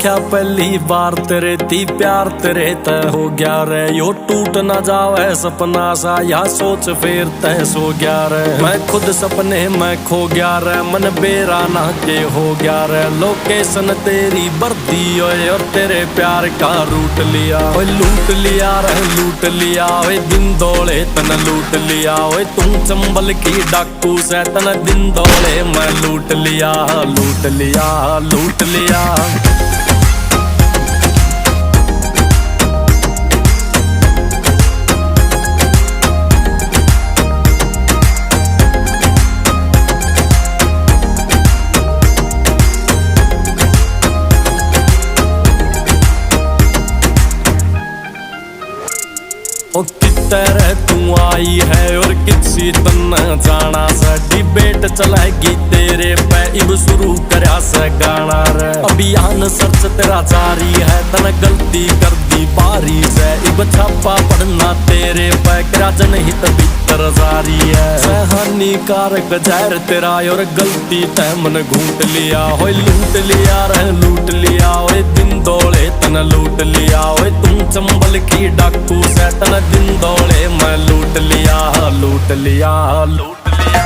देखा पहली बार तेरे ती प्यार तेरे तय हो गया रे। यो टूट ना जावे सपना सा या सोच फिर तय सो गया रे। मैं खुद सपने में खो गया रे, मन बेरा ना के हो गया रे। लोकेशन तेरी बर्दी ओए और तेरे प्यार का रूट लिया। ओए लूट लिया रे लूट लिया, ओए दिन दौड़े तन लूट लिया। ओए तुम चंबल की डाकू से तन दिन दौड़े मैं लूट लिया लूट लिया लूट लिया। ओ कितने तू आई है और किसी तन जाना सा। डिबेट चलाएगी तेरे पे इब शुरू करया से गाना रे। अभियान सर्च तेरा जारी है, तन गलती कर दी बारी से। इब छापा पड़ना तेरे पे करा जनहित भीतर जारी है। हानिकारक जहर तेरा और गलती तै मन घूट लिया। हो लूट लिया रे लूट लिया, ओए दिन दौड़े तन लूट लिया। ओए तुम चंबल की डाकू से तन दिन दौड़े मैं लूट लिया लूट लिया लूट लिया।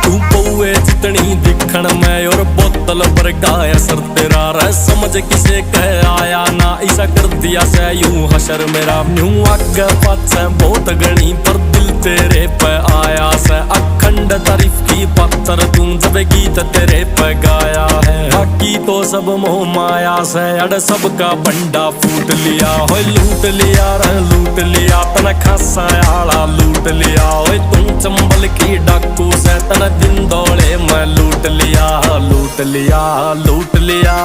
तू पौए जितनी दिखण में और बोतल पर गाय सर तेरा रे। समझ किसे कह आया ना ऐसा कर दिया से यूं हशर मेरा। यूं आगे पाछे बहुत गणी पर दिल तेरे पे आया से। अखंड तारीफ की पत्थर तुम जब गीत तेरे पे गाया है। बाकी तो सब मोह माया से अड़ सबका बंडा फूट लिया। हो लूट लिया रे लूट लिया, तना खासा आला लूट लिया। ओए तुम चंबल की डाकू से तन दिन दौड़े मैं लूट लिया लूट लिया लूट लिया।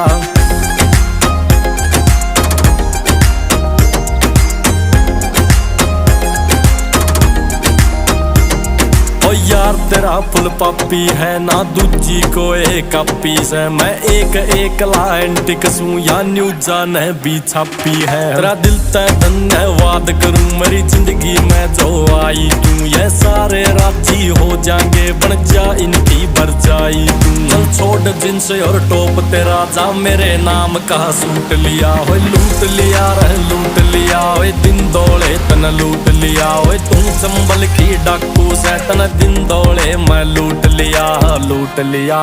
ओ यार तेरा फुल पापी है ना दूजी को एक पीस है। मैं एक एक लाइन टिकसूं या न्यूज़ा ने भी छापी है। तेरा दिल तय धन्यवाद करूं मेरी जिंदगी में जो आई तू। ये सारे राजी हो जाएंगे बन जा इनकी भरजाई तू। चल छोड़ जींस और टॉप तेरा जा मेरे नाम का सूट लिया। हो लूट लिया रे लूट लिया, ओए दिन दौड़े तन लूट लिया। ओए तुम चंबल की डाकू से तन दिन दौड़े मैं लूट लिया लूट लिया।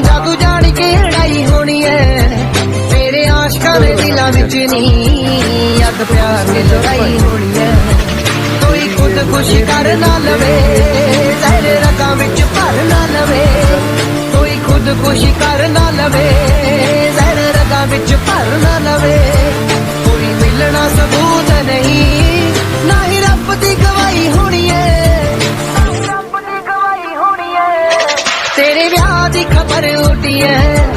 जादू जानी की लड़ाई होनी है तेरे आशिकां दे दिलां विच नी। अग प्यार की लड़ाई होनी है, कोई खुद खुशी कर ना लवे। तेरे रगां विच भर ना लवे, कोई खुद खुशी कर ना लवे। तेरे रगां विच भर ना लवे, कोई मिलना सबूत नहीं ना ही रब दी गवाही होनी है। रब दी गवाही होनी है, तेरे ब्याह दी खबर उठी है।